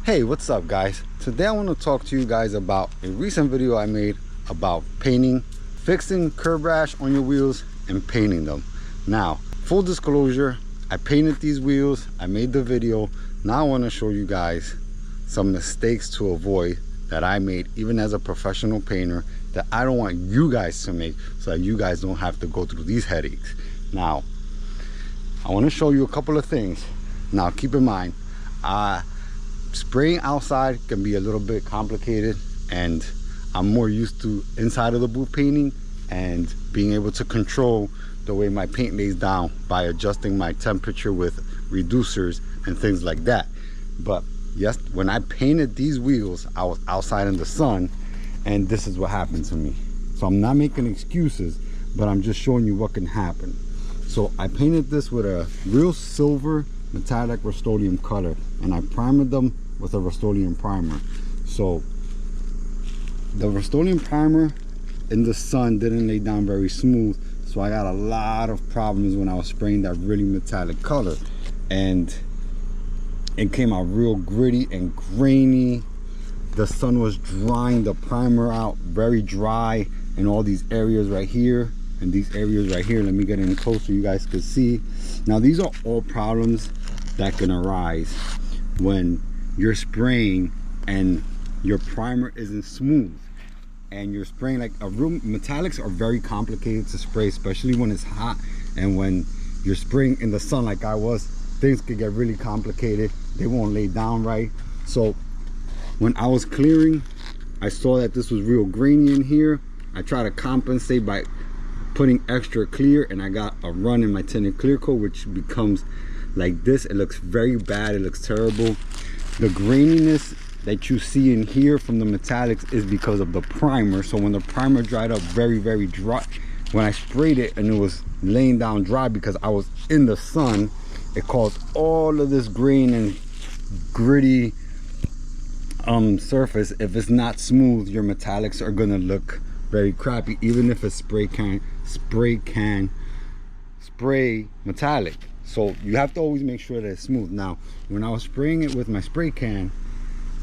Hey, what's up guys? Today I want to talk to you guys about a recent video I made about painting, fixing curb rash on your wheels and painting them. Now, full disclosure, I painted these wheels, I made the video. Now I want to show you guys some mistakes to avoid that I made even as a professional painter that I don't want you guys to make, so that you guys don't have to go through these headaches. Now, I want to show you a couple of things. Now keep in mind, spraying outside can be a little bit complicated, and I'm more used to inside of the booth painting and being able to control the way my paint lays down by adjusting my temperature with reducers and things like that. But yes, when I painted these wheels, I was outside in the sun and this is what happened to me. So I'm not making excuses, but I'm just showing you what can happen. So I painted this with a real silver metallic Rust-Oleum color, and I primed them with a Rust-Oleum primer. So the Rust-Oleum primer in the sun didn't lay down very smooth, so I got a lot of problems when I was spraying that really metallic color, and it came out real gritty and grainy. The sun was drying the primer out very dry in all these areas right here and these areas right here. Let me get in close so you guys can see. Now these are all problems that can arise when you're spraying and your primer isn't smooth and you're spraying like a real metallics are very complicated to spray, especially when it's hot, and when you're spraying in the sun like I was, things could get really complicated. They won't lay down right. So when I was clearing, I saw that this was real grainy in here. I try to compensate by putting extra clear, and I got a run in my tinted clear coat, which becomes like this. It looks very bad, it looks terrible. The graininess that you see in here from the metallics is because of the primer. So when the primer dried up very dry, when I sprayed it and it was laying down dry because I was in the sun, it caused all of this grain and gritty surface. If it's not smooth, your metallics are gonna look very crappy, even if it's spray metallic. So you have to always make sure that it's smooth. Now when I was spraying it with my spray can,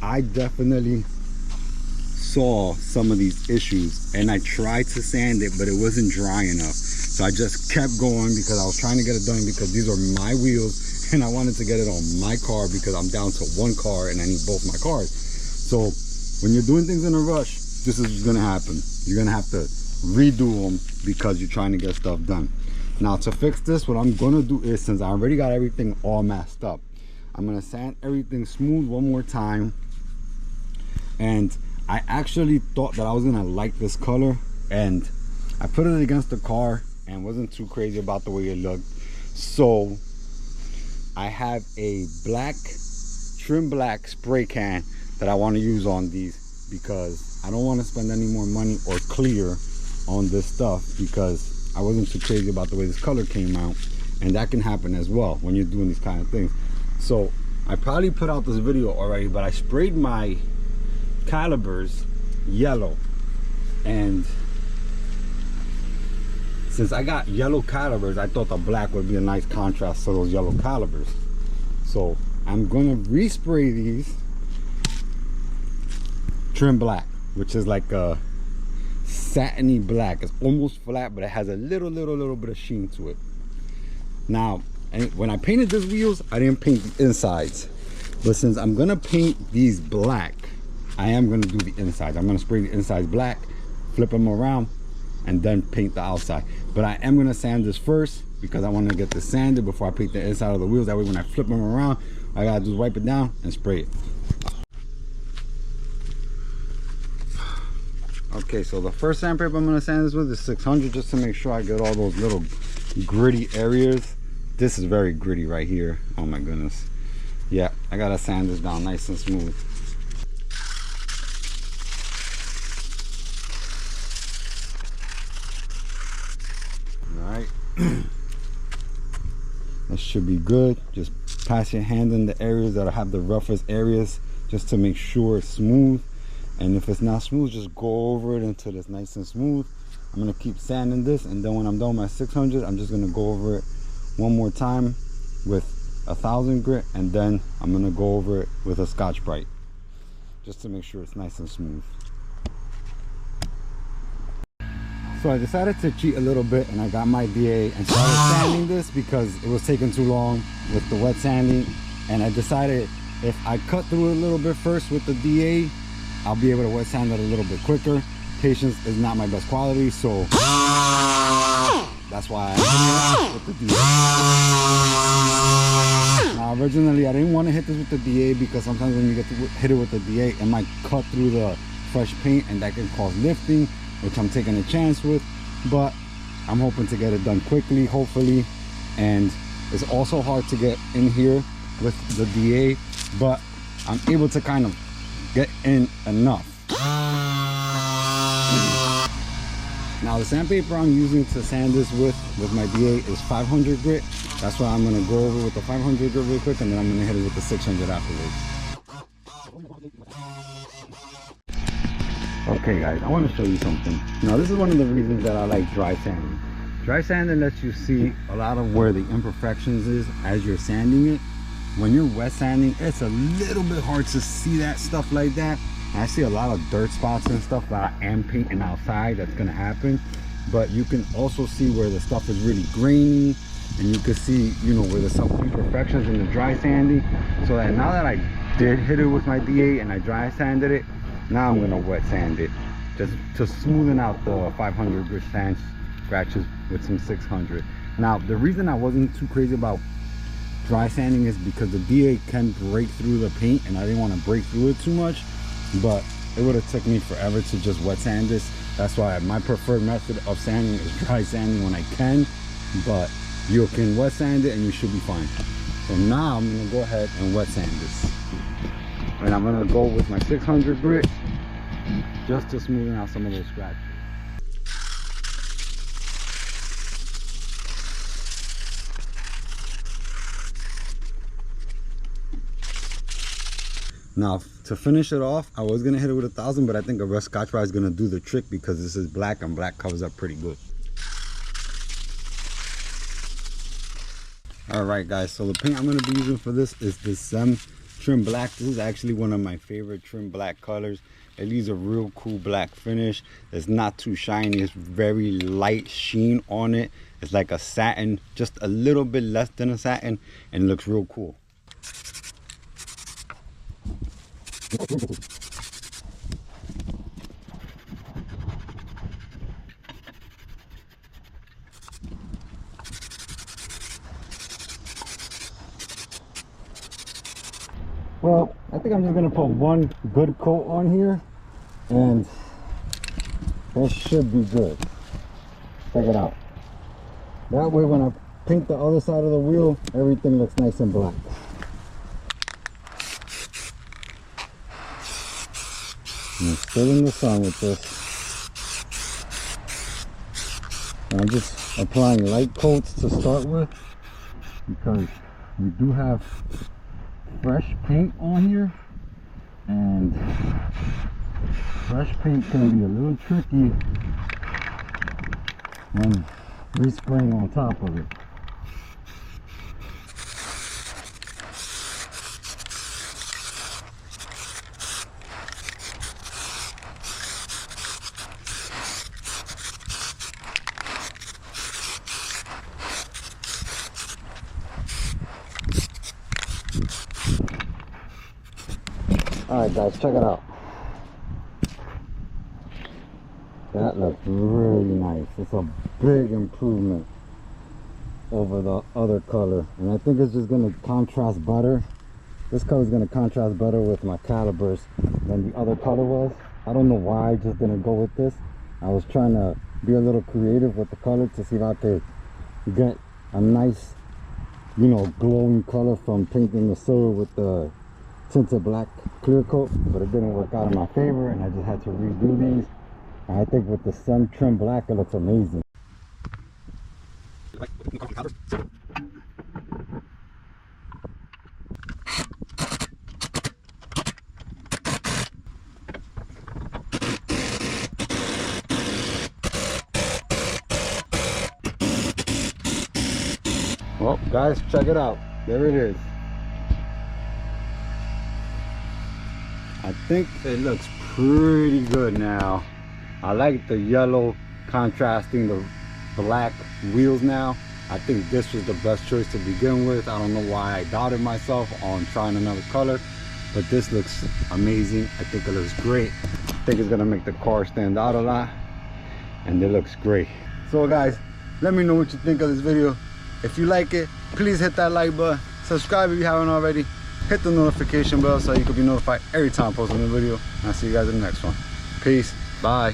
I definitely saw some of these issues, and I tried to sand it, but it wasn't dry enough. So I just kept going because I was trying to get it done, because these are my wheels and I wanted to get it on my car because I'm down to one car and I need both my cars. So when you're doing things in a rush, this is what's gonna happen. You're gonna have to redo them because you're trying to get stuff done. Now to fix this, what I'm gonna do is, since I already got everything all masked up, I'm gonna sand everything smooth one more time. And I actually thought that I was gonna like this color, and I put it against the car and wasn't too crazy about the way it looked. So I have a black, trim black spray can that I want to use on these, because I don't want to spend any more money or clear on this stuff, because I wasn't too crazy about the way this color came out, and that can happen as well when you're doing these kind of things. So I probably put out this video already, but I sprayed my calipers yellow, and since I got yellow calipers, I thought the black would be a nice contrast to those yellow calipers. So I'm gonna respray these trim black, which is like a satiny black. It's almost flat, but it has a little bit of sheen to it. Now, and when I painted these wheels, I didn't paint the insides, but since I'm gonna paint these black, I am gonna do the insides. I'm gonna spray the insides black, flip them around, and then paint the outside. But I am gonna sand this first, because I want to get this sanded before I paint the inside of the wheels. That way when I flip them around, I gotta just wipe it down and spray it. Okay, so the first sandpaper I'm gonna sand this with is 600, just to make sure I get all those little gritty areas. This is very gritty right here. Oh my goodness. Yeah, I gotta sand this down nice and smooth. All right. That should be good. Just pass your hand in the areas that have the roughest areas, just to make sure it's smooth. And if it's not smooth, just go over it until it's nice and smooth. I'm gonna keep sanding this, and then when I'm done with my 600, I'm just gonna go over it one more time with 1,000 grit, and then I'm gonna go over it with a Scotch-Brite just to make sure it's nice and smooth. So I decided to cheat a little bit, and I got my DA and started sanding this because it was taking too long with the wet sanding. And I decided if I cut through it a little bit first with the DA, I'll be able to wet sand it a little bit quicker. Patience is not my best quality, so that's why I hit with the DA. Now originally I didn't want to hit this with the DA because sometimes when you get to hit it with the DA, it might cut through the fresh paint and that can cause lifting, which I'm taking a chance with, but I'm hoping to get it done quickly, hopefully. And it's also hard to get in here with the DA, but I'm able to kind of get in enough. Now the sandpaper I'm using to sand this with my DA is 500 grit. That's why I'm gonna go over with the 500 grit real quick, and then I'm gonna hit it with the 600 afterwards. Okay guys, I want to show you something. Now this is one of the reasons that I like dry sanding. Dry sanding lets you see a lot of where the imperfections is as you're sanding it. When you're wet sanding, it's a little bit hard to see that stuff like that. I see a lot of dirt spots and stuff that I am painting outside. That's gonna happen, but you can also see where the stuff is really grainy, and you can see, you know, where there's some imperfections in the dry sanding. So that now that I did hit it with my DA and I dry sanded it, now I'm gonna wet sand it just to smoothen out the 500 grit sand scratches with some 600. Now the reason I wasn't too crazy about dry sanding is because the DA can break through the paint, and I didn't want to break through it too much, but it would have took me forever to just wet sand this. That's why my preferred method of sanding is dry sanding when I can, but you can wet sand it and you should be fine. So now I'm gonna go ahead and wet sand this, and I'm gonna go with my 600 grit just to smoothen out some of those scratches. Now to finish it off, I was gonna hit it with 1,000, but I think a red Scotch-Brite is gonna do the trick because this is black, and black covers up pretty good. All right guys, so the paint I'm gonna be using for this is this trim black. This is actually one of my favorite trim black colors. It leaves a real cool black finish. It's not too shiny. It's very light sheen on it. It's like a satin, just a little bit less than a satin, and it looks real cool. Well, I think I'm just gonna put one good coat on here, and that should be good. Check it out. That way when I paint the other side of the wheel, everything looks nice and black. I'm still in the sun with this. And I'm just applying light coats to start with because we do have fresh paint on here, and fresh paint can be a little tricky when respraying on top of it. Alright guys, check it out. That looks really nice. It's a big improvement over the other color, and I think it's just going to contrast better. This color is going to contrast better with my calipers than the other color was. I don't know why I just didn't go with this. I was trying to be a little creative with the color to see if I could get a nice, you know, glowing color from painting the silver with the tinted black clear coat, but it didn't work out in my favor, and I just had to redo these. And I think with the sun trim black, it looks amazing. Well guys, check it out. There it is. I think it looks pretty good now. I like the yellow contrasting the black wheels now. I think this was the best choice to begin with. I don't know why I doubted myself on trying another color, but this looks amazing. I think it looks great. I think it's gonna make the car stand out a lot, and it looks great. So guys, let me know what you think of this video. If you like it, please hit that like button, subscribe if you haven't already, hit the notification bell so you can be notified every time I post a new video, and I'll see you guys in the next one. Peace, bye.